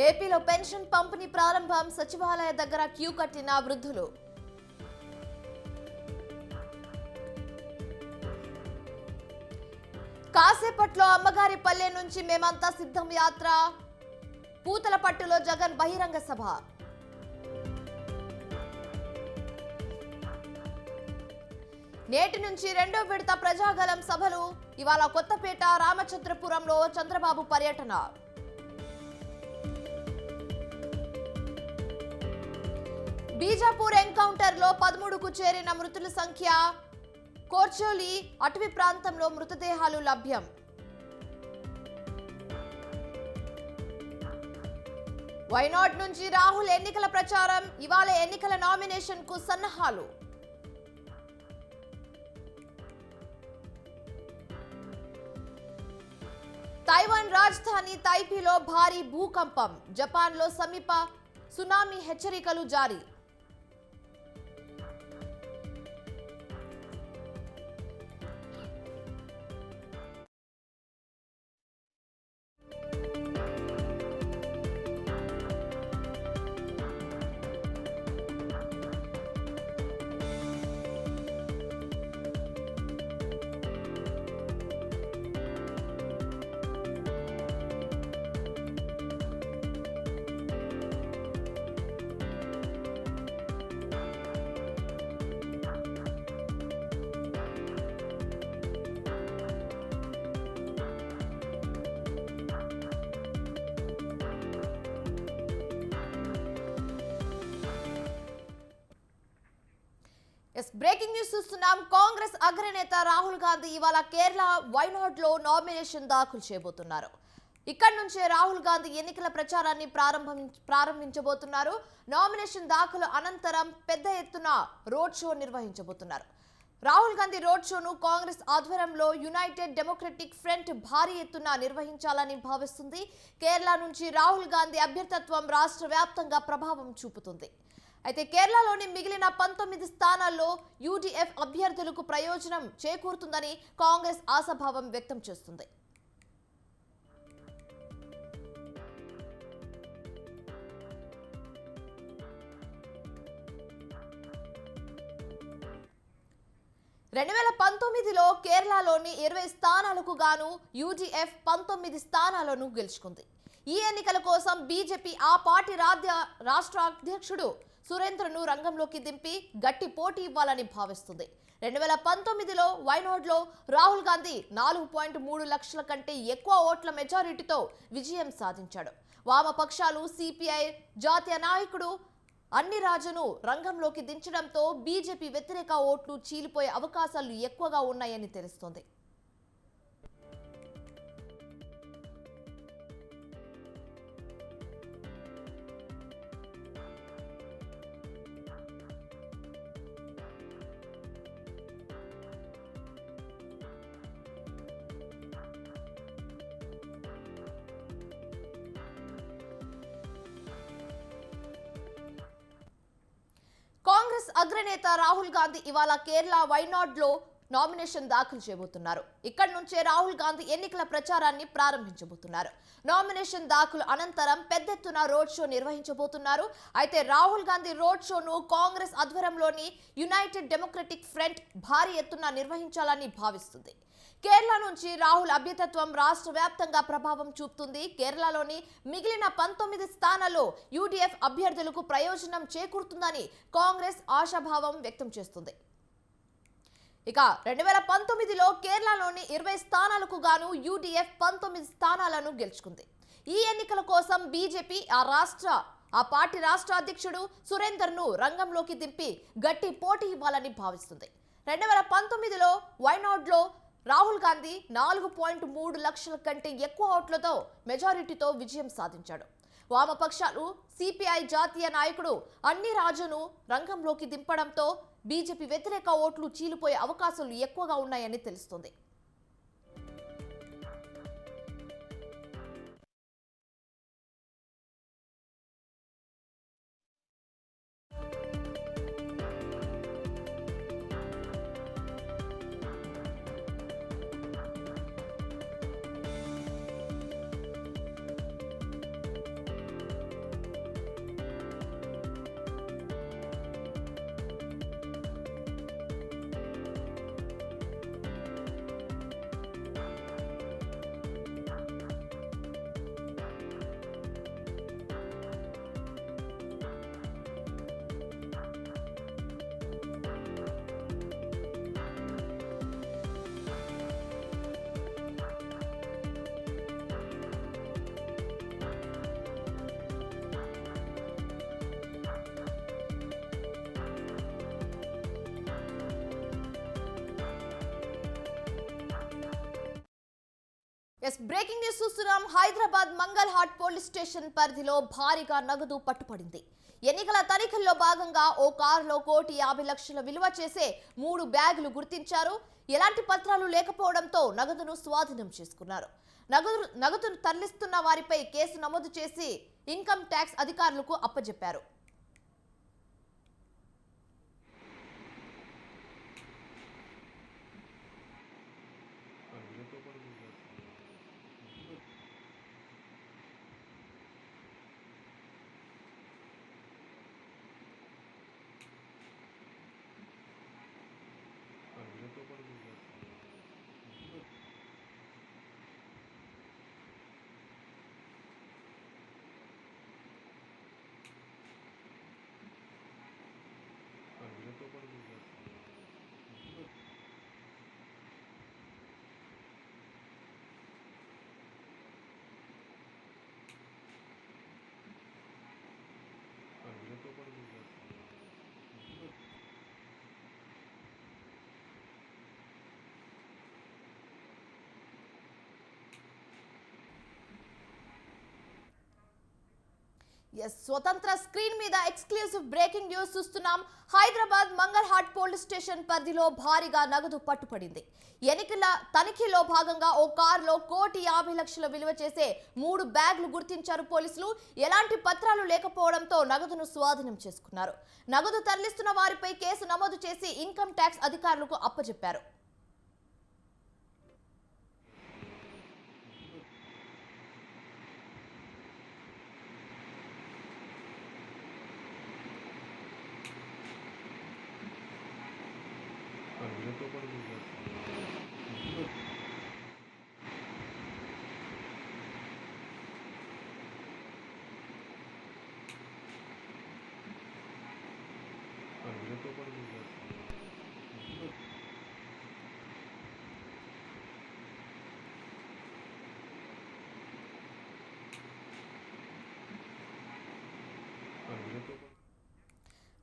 ఏపీలో పెన్షన్ పంపిణీ ప్రారంభం, సచివాలయ దగ్గర క్యూ కట్టిన వృద్ధులు. కాసేపట్లో అమ్మగారి పల్లె నుంచి మేమంతా సిద్ధం యాత్ర, పూతలపట్టులో జగన్ బహిరంగ సభ. నేటి నుంచి రెండో విడత ప్రజాగలం సభలు. ఇవాళ కొత్తపేట, రామచంద్రపురంలో చంద్రబాబు పర్యటన. బీజాపూర్ ఎన్కౌంటర్ లో 13కు చేరిన మృతుల సంఖ్య. కోర్చోలి అటవీ ప్రాంతంలో మృతదేహాలు లభ్యం. వైనాడ్ నుంచి రాహుల్ ఎన్నికల ప్రచారం. ఇవాళ ఎన్నికల నామినేషన్ కు సన్నాహాలు. తైవాన్ రాజధాని తైపీలో భారీ భూకంపం. జపాన్లో సమీప సునామీ హెచ్చరికలు జారీ. బ్రేకింగ్ న్యూస్ చూస్తున్నాం. కాంగ్రెస్ అగ్రనేత రాహుల్ గాంధీ ఇవాళ కేరళ వైనాడ్ లో నామినేషన్ దాఖలు చేయబోతున్నారు. ఇక్కడి నుంచే రాహుల్ గాంధీ ఎన్నికల ప్రచారాన్ని ప్రారంభించబోతున్నారు. నామినేషన్ దాఖలు అనంతరం పెద్ద ఎత్తున రోడ్ షో నిర్వహించబోతున్నారు. రాహుల్ గాంధీ రోడ్ షోను కాంగ్రెస్ ఆధ్వర్యంలో యునైటెడ్ డెమోక్రటిక్ ఫ్రంట్ భారీ ఎత్తున నిర్వహించాలని భావిస్తుంది. కేరళ నుంచి రాహుల్ గాంధీ అభ్యర్థిత్వం రాష్ట్ర వ్యాప్తంగా ప్రభావం చూపుతుంది. అయితే కేరళలోని మిగిలిన 19 స్థానాల్లో యూడీఎఫ్ అభ్యర్థులకు ప్రయోజనం చేకూరుతుందని కాంగ్రెస్ ఆశాభావం వ్యక్తం చేస్తుంది. కేరళలోని 20 స్థానాలకు గాను యూడీఎఫ్ 19 స్థానాలను గెలుచుకుంది. ఈ ఎన్నికల కోసం బీజేపీ ఆ పార్టీ రాష్ట్ర అధ్యక్షుడు సురేంద్రను రంగంలోకి దింపి గట్టి పోటీ ఇవ్వాలని భావిస్తుంది. 2019లో వైనాడ్లో రాహుల్ గాంధీ 4.3 లక్షల కంటే ఎక్కువ ఓట్ల మెజారిటీతో విజయం సాధించాడు. వామపక్షాలు సిపిఐ జాతీయ నాయకుడు అన్ని రాజును రంగంలోకి దించడంతో బీజేపీ వ్యతిరేక ఓట్లు చీలిపోయే అవకాశాలు ఎక్కువగా ఉన్నాయని తెలుస్తోంది. కాంగ్రెస్ అగ్రనేత రాహుల్ గాంధీ ఇవాళ కేరళ వైనాడ్ లో నామినేషన్ దాఖలు చేయబోతున్నారు. ఇక్కడి నుంచే రాహుల్ గాంధీ ఎన్నికల ప్రచారాన్ని ప్రారంభించబోతున్నారు. నామినేషన్ దాఖలు అనంతరం పెద్ద ఎత్తున రోడ్ షో నిర్వహించబోతున్నారు. అయితే రాహుల్ గాంధీ రోడ్ షోను కాంగ్రెస్ ఆధ్వర్యంలోని యునైటెడ్ డెమోక్రటిక్ ఫ్రంట్ భారీ ఎత్తున నిర్వహించాలని భావిస్తుంది. కేరళ నుంచి రాహుల్ అభ్యర్థిత్వం రాష్ట్ర వ్యాప్తంగా ప్రభావం చూపుతుంది. కేరళలోని మిగిలిన 19 స్థానాల్లో యూడీఎఫ్ అభ్యర్థులకు ప్రయోజనం చేకూరుతుందని కాంగ్రెస్ ఆశాభావం వ్యక్తం చేస్తుంది. ఇక 2019లో కేరళలోని 20 స్థానాలకు గాను యూడీఎఫ్ 19 స్థానాలను గెలుచుకుంది. ఈ ఎన్నికల కోసం బీజేపీ ఆ పార్టీ రాష్ట్ర అధ్యక్షుడు సురేందర్ను రంగంలోకి దింపి గట్టి పోటీ ఇవ్వాలని భావిస్తుంది. 2019లో వైనాడ్లో రాహుల్ గాంధీ 4.3 లక్షల కంటే ఎక్కువ ఓట్లతో మెజారిటీతో విజయం సాధించాడు. వామపక్షాలు సిపిఐ జాతీయ నాయకుడు అన్ని రాజును రంగంలోకి దింపడంతో బీజేపీ వ్యతిరేక ఓట్లు చీలిపోయే అవకాశాలు ఎక్కువగా ఉన్నాయని తెలుస్తోంది. బ్రేకింగ్ న్యూస్ చూస్తున్నాం. Hyderabad Mangalhat police station పరిధిలో భారీగా నగదు పట్టుపడింది. ఎన్నికల తనిఖీల్లో భాగంగా ఓ కారులో 1,50,00,000 విలువ చేసే 3 బ్యాగులు గుర్తించారు. ఎలాంటి పత్రాలు లేకపోవడంతో నగదును స్వాధీనం చేసుకున్నారు. నగదును తరలిస్తున్న వారిపై కేసు నమోదు చేసి ఇన్కమ్ ట్యాక్స్ అధికారులకు అప్పజెప్పారు. స్వతంత్ర స్క్రీన్ మీద ఎక్స్క్లూసివ్ బ్రేకింగ్ న్యూస్ చూస్తున్నాం. Hyderabad Mangalhat police station పరిధిలో భారీగా నగదు పట్టుపడింది. ఎన్నికల తనిఖీలో భాగంగా ఓ కారులో 1,50,00,000 విలువ చేసే 3 బ్యాగులు గుర్తించారు పోలీసులు. ఎలాంటి పత్రాలు లేకపోవడంతో నగదును స్వాధీనం చేసుకున్నారు. నగదు తరలిస్తున్న వారిపై కేసు నమోదు చేసి ఇన్కమ్ ట్యాక్స్ అధికారులకు అప్పజెప్పారు.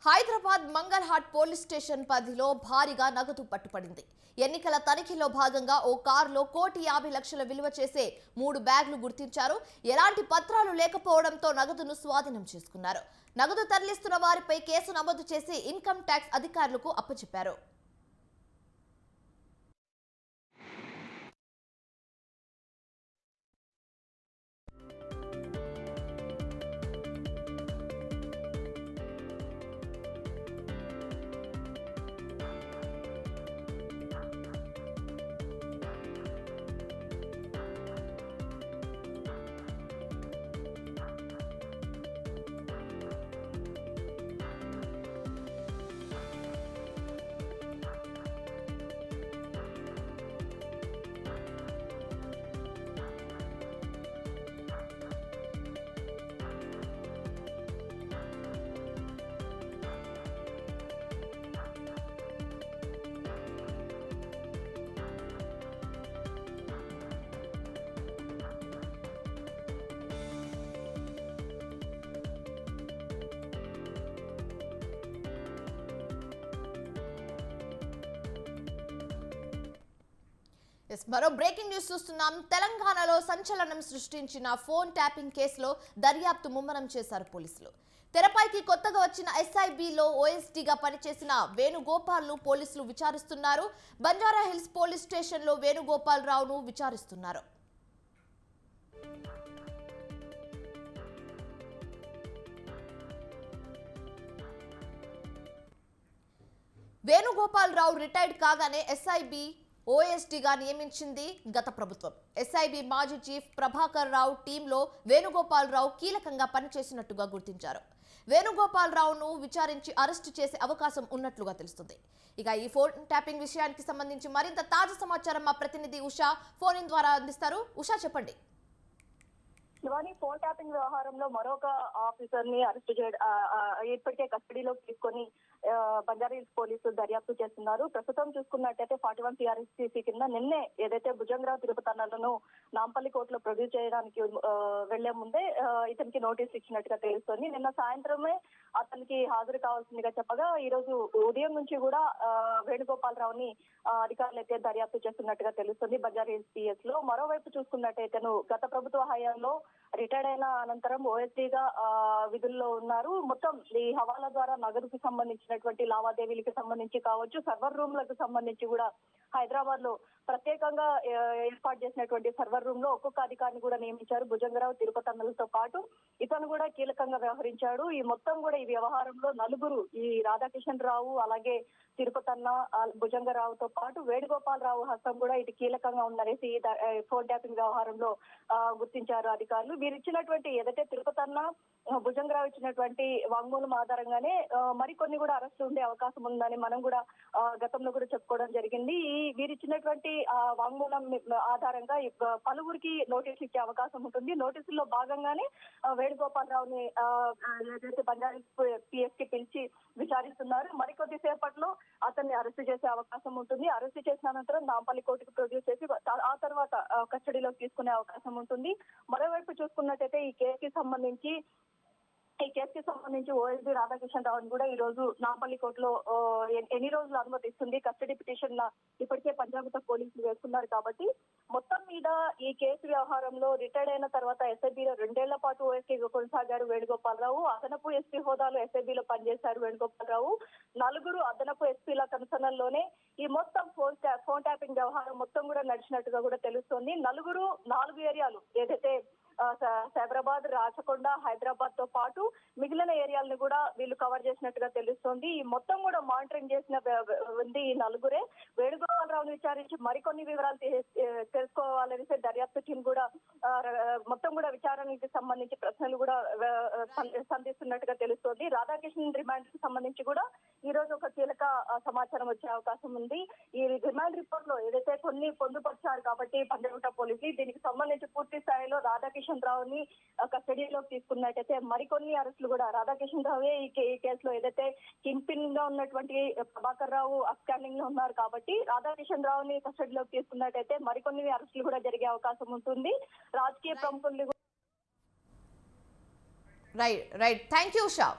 Hyderabad Mangalhat police station పరిధిలో భారీగా నగదు పట్టుపడింది. ఎన్నికల తనిఖీలో భాగంగా ఓ కారులో 1,50,00,000 విలువ చేసే 3 బ్యాగులు గుర్తించారు. ఎలాంటి పత్రాలు లేకపోవడంతో నగదును స్వాధీనం చేసుకున్నారు. నగదు తరలిస్తున్న వారిపై కేసు నమోదు చేసి ఇన్కమ్ ట్యాక్స్ అధికారులకు అప్పచెప్పారు. మరో బ్రేకింగ్ న్యూస్ చూస్తున్నాం. తెలంగాణలో సంచలనం సృష్టించిన ఫోన్ ట్యాపింగ్ కేసులో దర్యాప్తు ముమ్మరం చేశారు పోలీసులు. తెరపైకి కొత్తగా వచ్చిన ఎస్ఐబిలో ఓఎస్డీగా పనిచేసిన వేణుగోపాల్ ను పోలీసులు విచారిస్తున్నారు. బంజారా హిల్స్ పోలీస్ స్టేషన్లో వేణుగోపాల్ రావును విచారిస్తున్నారు. వేణుగోపాల్ రావు రిటైర్డ్ కాగానే ఎస్ఐబి ఓఎస్డీగా నియమించింది గత ప్రభుత్వం. ఎస్ఐబి మాజీ చీఫ్ ప్రభాకర్ రావు టీంలో వేణుగోపాల్ రావు కీలకంగా పనిచేసినట్టుగా గుర్తించారు. వేణుగోపాల్ రావును విచారించి అరెస్టు చేసే అవకాశం ఉన్నట్లుగా తెలుస్తుంది. ఇక ఈ ఫోన్ ట్యాపింగ్ విషయానికి సంబంధించి మరింత తాజా సమాచారం మా ప్రతినిధి ఉషా ఫోన్ ఇన్ ద్వారా అందిస్తారు. ఉషా, చెప్పండి. శివాని, ఫోన్ ట్యాపింగ్ వ్యవహారంలో మరొక ఆఫీసర్ ని అరెస్ట్ చేయడం ఇప్పటికే కస్టడీలోకి తీసుకొని బంజారాహిల్స్ పోలీసులు దర్యాప్తు చేస్తున్నారు. ప్రస్తుతం చూసుకున్నట్టయితే 41 CRPC కింద నిన్నే ఏదైతే భుజంగరావు తిరుపతన్నలను నాంపల్లి కోర్టులో ప్రొడ్యూస్ చేయడానికి వెళ్లే ముందే ఇతనికి నోటీస్ ఇచ్చినట్టుగా తెలుస్తోంది. నిన్న సాయంత్రమే అతనికి హాజరు కావాల్సిందిగా చెప్పగా ఈ రోజు ఉదయం నుంచి కూడా వేణుగోపాలరావుని అధికారులు అయితే దర్యాప్తు చేస్తున్నట్టుగా తెలుస్తుంది బంజారాహిల్స్ PS లో. మరోవైపు చూసుకున్నట్టయితే గత ప్రభుత్వ హయాంలో రిటైర్డ్ అయిన అనంతరం OSDగా విధుల్లో ఉన్నారు. మొత్తం ఈ హవాలా ద్వారా నగదుకు సంబంధించినటువంటి లావాదేవీలకు సంబంధించి కావచ్చు, సర్వర్ రూమ్లకు సంబంధించి కూడా హైదరాబాద్ లో ప్రత్యేకంగా ఏర్పాటు చేసినటువంటి సర్వర్ రూమ్ లో ఒక్కొక్క అధికారిని కూడా నియమించారు. భుజంగరావు తిరుపతన్నలతో పాటు ఇతను కూడా కీలకంగా వ్యవహరించాడు. ఈ మొత్తం కూడా ఈ వ్యవహారంలో నలుగురు, ఈ రాధాకిషన్ రావు, అలాగే తిరుపతన్న, భుజంగరావుతో పాటు వేణుగోపాలరావు హస్తం కూడా ఇది కీలకంగా ఉందనేసి ఫోన్ ట్యాపింగ్ వ్యవహారంలో గుర్తించారు అధికారులు. వీరు ఇచ్చినటువంటి ఏదైతే తిరుపతన్న, భుజంగరావు ఇచ్చినటువంటి వాంగ్మూలం ఆధారంగానే మరికొన్ని కూడా అరెస్టు ఉండే అవకాశం ఉందని మనం కూడా గతంలో కూడా చెప్పుకోవడం జరిగింది. ఈ వీరిచ్చినటువంటి వాంగ్మూలం ఆధారంగా పలువురికి నోటీసులు ఇచ్చే అవకాశం ఉంటుంది. నోటీసుల్లో భాగంగానే వేణుగోపాలరావుని ఏదైతే బంజారాహిల్స్ PS కి పిలిచి విచారిస్తున్నారు. మరికొద్ది సేపట్లో అతన్ని అరెస్టు చేసే అవకాశం ఉంటుంది. అరెస్టు చేసిన అనంతరం నాంపల్లి కోర్టుకు ప్రొడ్యూస్ చేసి ఆ తర్వాత కస్టడీలోకి తీసుకునే అవకాశం ఉంటుంది. మరోవైపు చూసుకున్నట్టయితే ఈ కేసుకి సంబంధించి OSD రాధాకిషన్ రావుని కూడా ఈ రోజు నాంపల్లి కోర్టులో ఎన్ని రోజులు అనుమతిస్తుంది, కస్టడీ పిటిషన్ ఇప్పటికే పంజాగుట్ట పోలీసులు వేస్తున్నారు. కాబట్టి మొత్తం మీద ఈ కేసు వ్యవహారంలో రిటైర్డ్ అయిన తర్వాత SIBలో 2 ఏళ్ల పాటు OSDగా కొనసాగారు వేణుగోపాలరావు. అదనపు SP హోదాలో SIBలో పనిచేశారు వేణుగోపాలరావు. నలుగురు అదనపు SPల కన్సర్నల్లోనే ఈ మొత్తం ఫోన్ ట్యాపింగ్ వ్యవహారం మొత్తం కూడా నడిచినట్టుగా కూడా తెలుస్తోంది. నలుగురు 4 ఏరియాలు ఏదైతే సైబరాబాద్, రాచకొండ, హైదరాబాద్ తో పాటు మిగిలిన ఏరియాలను కూడా వీళ్ళు కవర్ చేసినట్టుగా తెలుస్తోంది. ఈ మొత్తం కూడా మానిటరింగ్ చేసిన ఉంది ఈ నలుగురే. వేణుగోపాలరావును విచారించి మరికొన్ని వివరాలు తెలుసుకోవాలనేసి దర్యాప్తు టీం కూడా మొత్తం కూడా విచారణకి సంబంధించి ప్రశ్నలు కూడా సంధిస్తున్నట్టుగా తెలుస్తోంది. రాధాకిషన్ రిమాండ్ కి సంబంధించి కూడా ఈ రోజు ఒక కీలక సమాచారం వచ్చే అవకాశం ఉంది. ఈ రిమాండ్ రిపోర్ట్ లో ఏదైతే కొన్ని పొందుపరిచారు కాబట్టి పంజాగుట్ట పోలీసులు దీనికి సంబంధించి పూర్తి స్థాయిలో రాధాకిషన్ రావుని కస్టడీలోకి తీసుకున్నట్టయితే మరికొన్ని అరెస్టులు కూడా రాధాకిషన్ రావే ఈ కేసులో ఏదైతే కింగ్ పిన్ గా ఉన్నటువంటి ప్రభాకర్ రావు అప్స్టాండింగ్ లో ఉన్నారు. కాబట్టి రాధాకిషన్ రావుని కస్టడీలోకి తీసుకున్నట్టయితే మరికొన్ని అరెస్టులు కూడా జరిగే అవకాశం ఉంటుంది. రాజకీయ ప్రముఖులు right thank you Shah.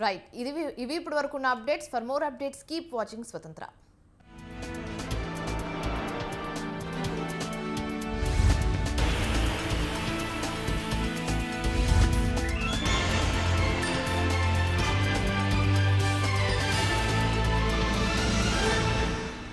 Right ఇవి ఇప్పటి వరకు ఉన్న updates. For more updates keep watching స్వతంత్ర.